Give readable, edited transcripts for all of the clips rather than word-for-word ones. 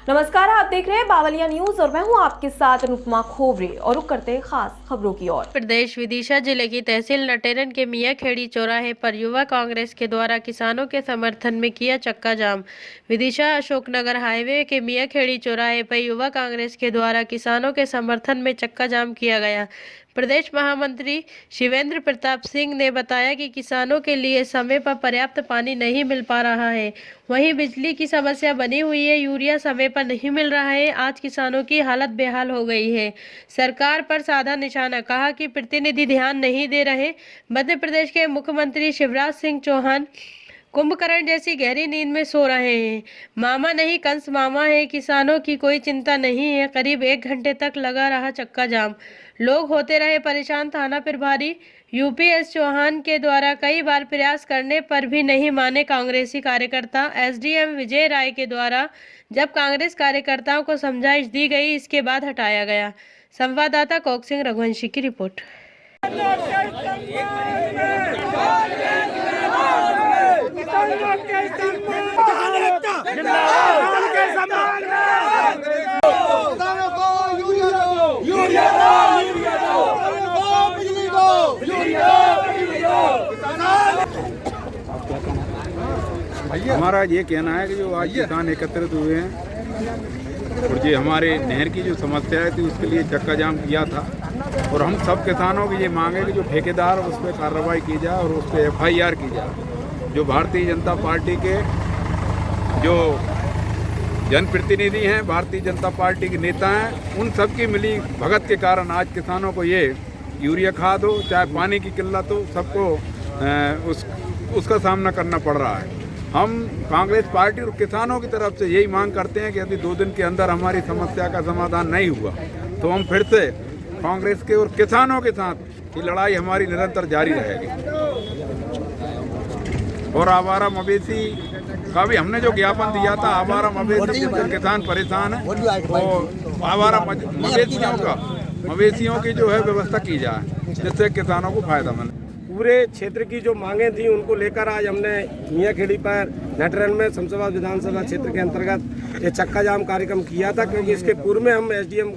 नमस्कार, आप देख रहे हैं बावलिया न्यूज और मैं हूं आपके साथ अनुपमा खोबरे और रुक करते हैं खास खबरों की ओर। प्रदेश विदिशा जिले की तहसील नटेरन के मियाँ खेड़ी चौराहे पर युवा कांग्रेस के द्वारा किसानों के समर्थन में किया चक्का जाम। विदिशा अशोकनगर हाईवे के मियाँ खेड़ी चौराहे पर युवा कांग्रेस के द्वारा किसानों के समर्थन में चक्का जाम किया गया। प्रदेश महामंत्री शिवेंद्र प्रताप सिंह ने बताया कि किसानों के लिए समय पर पर्याप्त पानी नहीं मिल पा रहा है, वहीं बिजली की समस्या बनी हुई है, यूरिया समय पर नहीं मिल रहा है। आज किसानों की हालत बेहाल हो गई है। सरकार पर साधा निशाना, कहा कि प्रतिनिधि ध्यान नहीं दे रहे। मध्य प्रदेश के मुख्यमंत्री शिवराज सिंह चौहान कुंभकर्ण जैसी गहरी नींद में सो रहे हैं। मामा नहीं कंस मामा है, किसानों की कोई चिंता नहीं है। करीब 1 घंटे तक लगा रहा चक्का जाम, लोग होते रहे परेशान। थाना प्रभारी यूपीएस चौहान के द्वारा कई बार प्रयास करने पर भी नहीं माने कांग्रेसी कार्यकर्ता। एसडीएम विजय राय के द्वारा जब कांग्रेस कार्यकर्ताओं को समझाइश दी गई, इसके बाद हटाया गया। संवाददाता कौक सिंह रघुवंशी की रिपोर्ट। हमारा ये कहना है कि जो आज किसान एकत्रित हुए हैं और ये हमारे नहर की जो समस्या थी उसके लिए चक्का जाम किया था, और हम सब किसानों की ये मांग है कि जो ठेकेदार उस पर कार्रवाई की जाए और उस पर FIR की जाए। जो भारतीय जनता पार्टी के जो जनप्रतिनिधि हैं, भारतीय जनता पार्टी के नेता हैं, उन सब की मिली भगत के कारण आज किसानों को ये यूरिया खाद हो चाहे पानी की किल्लत हो, सबको उसका सामना करना पड़ रहा है। हम कांग्रेस पार्टी और किसानों की तरफ से यही मांग करते हैं कि यदि 2 दिन के अंदर हमारी समस्या का समाधान नहीं हुआ तो हम फिर से कांग्रेस के और किसानों के साथ ये लड़ाई हमारी निरंतर जारी रहेगी। और आवारा मवेशी का भी हमने जो ज्ञापन दिया था, आवारा मवेशी जिससे किसान परेशान है, और आवारा मवेशियों की जो है व्यवस्था की जाए जिससे किसानों को फायदा मिले। पूरे क्षेत्र की जो मांगें थी उनको लेकर आज हमने मियाँ खेड़ी पर नटरन में शमशाबाद विधानसभा क्षेत्र के अंतर्गत ये चक्का जाम कार्यक्रम किया था, क्योंकि इसके पूर्व में हम एसडीएम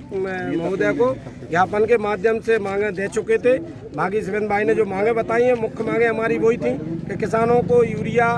महोदय को ज्ञापन के माध्यम से मांगें दे चुके थे। बागी शिवेंद्र भाई ने जो मांगें बताई हैं, मुख्य मांगें हमारी वही थी कि किसानों को यूरिया,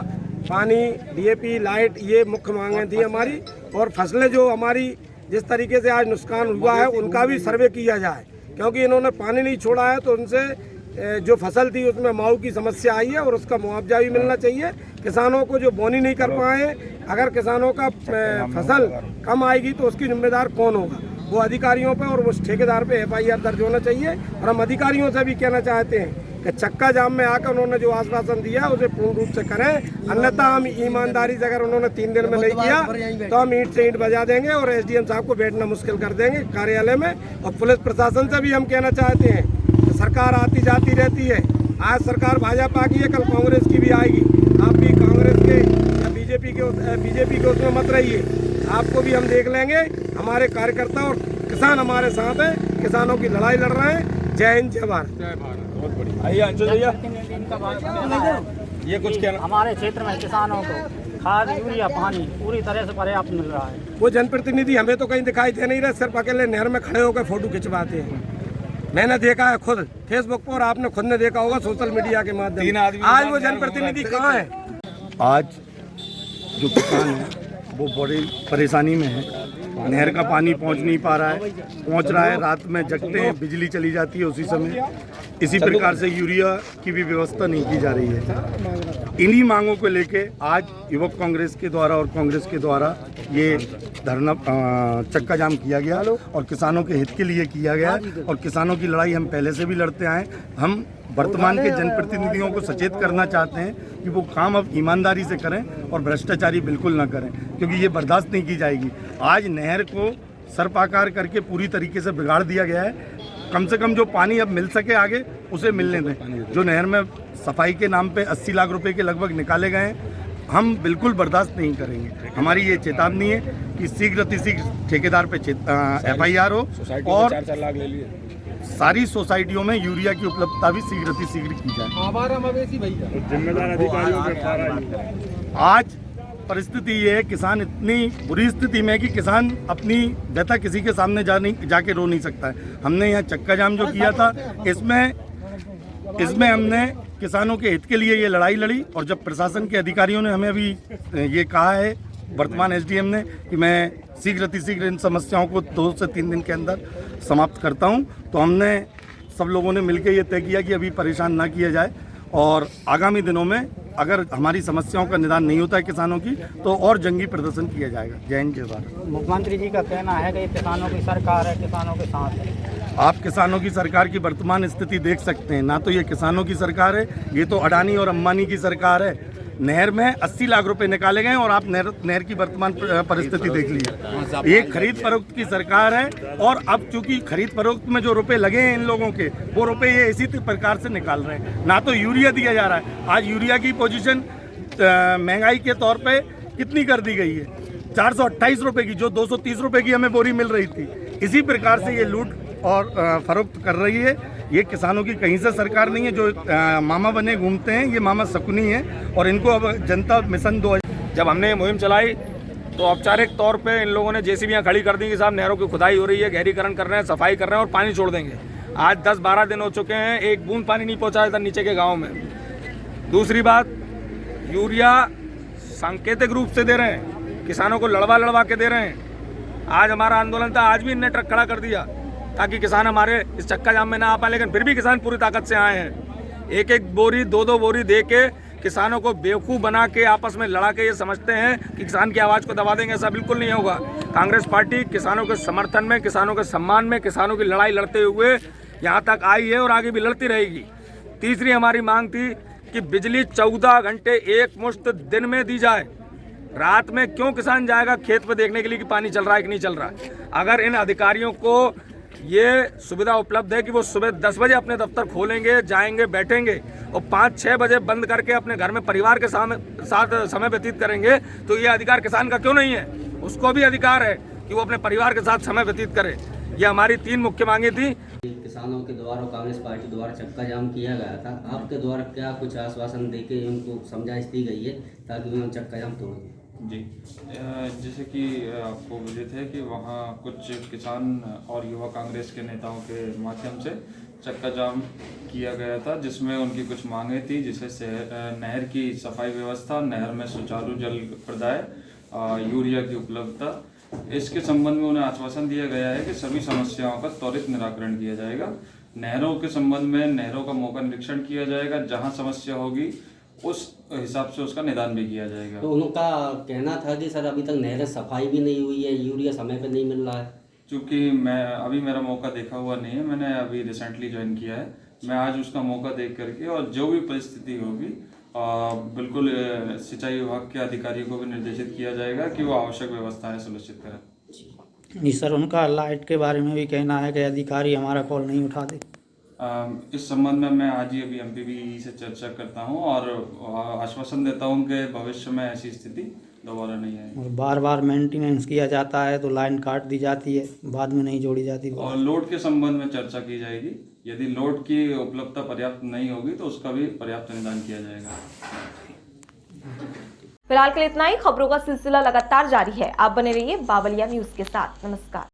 पानी, DAP, लाइट, ये मुख्य मांगें थी हमारी। और फसलें जो हमारी जिस तरीके से आज नुकसान हुआ है उनका भी सर्वे किया जाए, क्योंकि इन्होंने पानी नहीं छोड़ा है तो उनसे जो फसल थी उसमें माऊ की समस्या आई है और उसका मुआवजा भी मिलना चाहिए। किसानों को जो बोनी नहीं कर पाए, अगर किसानों का फसल कम आएगी तो उसकी जिम्मेदार कौन होगा? वो अधिकारियों पे और उस ठेकेदार पे FIR दर्ज होना चाहिए। और हम अधिकारियों से भी कहना चाहते हैं कि चक्का जाम में आकर उन्होंने जो आश्वासन दिया है उसे पूर्ण रूप से करें, अन्यथा हम ईमानदारी से, अगर उन्होंने 3 दिन में नहीं किया तो हम ईंट से ईंट बजा देंगे और SDM साहब को बैठना मुश्किल कर देंगे कार्यालय में। और पुलिस प्रशासन से भी हम कहना चाहते हैं, सरकार आती जाती रहती है, आज सरकार भाजपा की है, कल कांग्रेस की भी आएगी। आप भी कांग्रेस के या बीजेपी के उसमें मत रहिए, आपको भी हम देख लेंगे। हमारे कार्यकर्ता और किसान हमारे साथ हैं, किसानों की लड़ाई लड़ रहे हैं। जय हिंद, जय भारत। बहुत बढ़िया। आइए अंशुल भैया, ये कुछ कहना। हमारे क्षेत्र में किसानों को खाद, यूरिया, पानी पूरी तरह से पर्याप्त मिल रहा है। वो जनप्रतिनिधि हमें तो कहीं दिखाई दे नहीं रहे, सिर्फ अकेले नहर में खड़े होकर फोटो खिंचवाते हैं। मैंने देखा है खुद फेसबुक पर, आपने खुद ने देखा होगा सोशल मीडिया के माध्यम से। आज वो जनप्रतिनिधि कहाँ है? आज जो किसान है वो बड़ी परेशानी में है। नहर का पानी पहुंच नहीं पा रहा है, पहुंच रहा है रात में जगते हैं, बिजली चली जाती है उसी समय। इसी प्रकार से यूरिया की भी व्यवस्था नहीं की जा रही है। इन्हीं मांगों को लेके आज युवक कांग्रेस के द्वारा और कांग्रेस के द्वारा ये धरना चक्का जाम किया गया और किसानों के हित के लिए किया गया। और किसानों की लड़ाई हम पहले से भी लड़ते आए। हम वर्तमान के जनप्रतिनिधियों को सचेत करना चाहते हैं कि वो काम अब ईमानदारी से करें और भ्रष्टाचारी बिल्कुल ना करें, क्योंकि ये बर्दाश्त नहीं की जाएगी। आज नहर को सर्पाकार करके पूरी तरीके से बिगाड़ दिया गया है। कम से कम जो पानी अब मिल सके आगे उसे मिलने दें। जो नहर में सफाई के नाम पे 80 लाख रुपए के लगभग निकाले गए हैं, हम बिल्कुल बर्दाश्त नहीं करेंगे। हमारी ये चेतावनी है कि शीघ्र अतिशीघ्र ठेकेदार पे FIR हो और सारी सोसाइटियों में यूरिया की उपलब्धता भी शीघ्र अतिशीघ्र की जाए। आवारा मवेशी भैया, जिम्मेदार अधिकारियों के आज परिस्थिति ये है, किसान इतनी बुरी स्थिति में है कि किसान अपनी व्यथा किसी के सामने जाके रो नहीं सकता है। हमने यहाँ चक्का जाम जो किया था, इसमें हमने किसानों के हित के लिए ये लड़ाई लड़ी, और जब प्रशासन के अधिकारियों ने हमें अभी ये कहा है, वर्तमान एसडीएम ने, कि मैं शीघ्र इन समस्याओं को 2 से 3 दिन के अंदर समाप्त करता हूं, तो हमने सब लोगों ने मिलकर ये तय किया कि अभी परेशान ना किया जाए, और आगामी दिनों में अगर हमारी समस्याओं का निदान नहीं होता है किसानों की, तो और जंगी प्रदर्शन किया जाएगा। जय हिंद, जय भारत। मुख्यमंत्री जी का कहना है कि ये किसानों की सरकार है, किसानों के साथ है। आप किसानों की सरकार की वर्तमान स्थिति देख सकते हैं। ना तो ये किसानों की सरकार है, ये तो अडानी और अंबानी की सरकार है। नहर में 80 लाख रुपए निकाले गए, और आप नहर की वर्तमान परिस्थिति देख लीजिए। ये खरीद फरोख्त की सरकार है, और अब चूंकि खरीद फरोख्त में जो रुपए लगे हैं इन लोगों के, वो रुपए ये इसी प्रकार से निकाल रहे हैं। ना तो यूरिया दिया जा रहा है। आज यूरिया की पोजीशन महंगाई के तौर पे कितनी कर दी गई है, 428 रुपए की, जो 230 रुपए की हमें बोरी मिल रही थी। इसी प्रकार से ये लूट और फरोख्त कर रही है। ये किसानों की कहीं से सरकार नहीं है। जो मामा बने घूमते हैं, ये मामा शकुनी है, और इनको अब जनता मिशन 2। जब हमने ये मुहिम चलाई तो औपचारिक तौर पे इन लोगों ने जेसीबीयां खड़ी कर दी कि साहब नहरों की खुदाई हो रही है, गहरीकरण कर रहे हैं, सफाई कर रहे हैं और पानी छोड़ देंगे। आज 10-12 दिन हो चुके हैं, एक बूंद पानी नहीं पहुंचा था नीचे के गाँव में। दूसरी बात, यूरिया सांकेतिक रूप से दे रहे हैं, किसानों को लड़वा के दे रहे हैं। आज हमारा आंदोलन था, आज भी इनने ट्रक खड़ा कर दिया ताकि किसान हमारे इस चक्का जाम में ना आ पाए, लेकिन फिर भी किसान पूरी ताकत से आए हैं। एक बोरी 2 बोरी दे के किसानों को बेवकूफ़ बना के आपस में लड़ा के ये समझते हैं कि किसान की आवाज़ को दबा देंगे। ऐसा बिल्कुल नहीं होगा। कांग्रेस पार्टी किसानों के समर्थन में, किसानों के सम्मान में, किसानों की लड़ाई लड़ते हुए यहाँ तक आई है और आगे भी लड़ती रहेगी। तीसरी हमारी मांग थी कि बिजली 14 घंटे एक मुश्त दिन में दी जाए। रात में क्यों किसान जाएगा खेत पे देखने के लिए कि पानी चल रहा है कि नहीं चल रहा है। अगर इन अधिकारियों को ये सुविधा उपलब्ध है कि वो सुबह 10 बजे अपने दफ्तर खोलेंगे, जाएंगे, बैठेंगे और 5-6 बजे बंद करके अपने घर में परिवार के साथ समय व्यतीत करेंगे, तो ये अधिकार किसान का क्यों नहीं है? उसको भी अधिकार है कि वो अपने परिवार के साथ समय व्यतीत करे। ये हमारी 3 मुख्य मांगे थी। किसानों के द्वारा और कांग्रेस पार्टी द्वारा चक्का जाम किया गया था, आपके द्वारा क्या कुछ आश्वासन देके उनको समझाइश दी गई है ताकि उन्होंने चक्का जाम तोड़ दें? जी, जैसे कि आपको विदित है कि वहाँ कुछ किसान और युवा कांग्रेस के नेताओं के माध्यम से चक्का जाम किया गया था, जिसमें उनकी कुछ मांगें थी, जिसे नहर की सफाई व्यवस्था, नहर में सुचारू जल प्रदाय, यूरिया की उपलब्धता, इसके संबंध में उन्हें आश्वासन दिया गया है कि सभी समस्याओं का त्वरित निराकरण किया जाएगा। नहरों के संबंध में नहरों का मौका निरीक्षण किया जाएगा, जहाँ समस्या होगी उस हिसाब से उसका निदान भी किया जाएगा। तो उनका कहना था कि सर अभी तक नहरें सफाई भी नहीं हुई है, यूरिया समय पे नहीं मिल रहा है। क्योंकि मैं मेरा मौका देखा हुआ नहीं है, मैंने अभी रिसेंटली ज्वाइन किया है। मैं आज उसका मौका देख करके और जो भी परिस्थिति होगी बिल्कुल सिंचाई विभाग के अधिकारियों को भी निर्देशित किया जाएगा कि वो आवश्यक व्यवस्थाएं सुनिश्चित करें। जी सर, उनका लाइट के बारे में भी कहना है कि अधिकारी हमारा कॉल नहीं उठाते। इस संबंध में मैं आज ही अभी एमपीबी से चर्चा करता हूं और आश्वासन देता हूं कि भविष्य में ऐसी स्थिति दोबारा नहीं आएगी। और बार बार मेंटेनेंस किया जाता है तो लाइन काट दी जाती है, बाद में नहीं जोड़ी जाती। और लोड के संबंध में चर्चा की जाएगी। यदि लोड की उपलब्धता पर्याप्त नहीं होगी तो उसका भी पर्याप्त निदान किया जाएगा। फिलहाल के लिए इतना ही। खबरों का सिलसिला लगातार जारी है। आप बने रहिए बावलिया न्यूज के साथ। नमस्कार।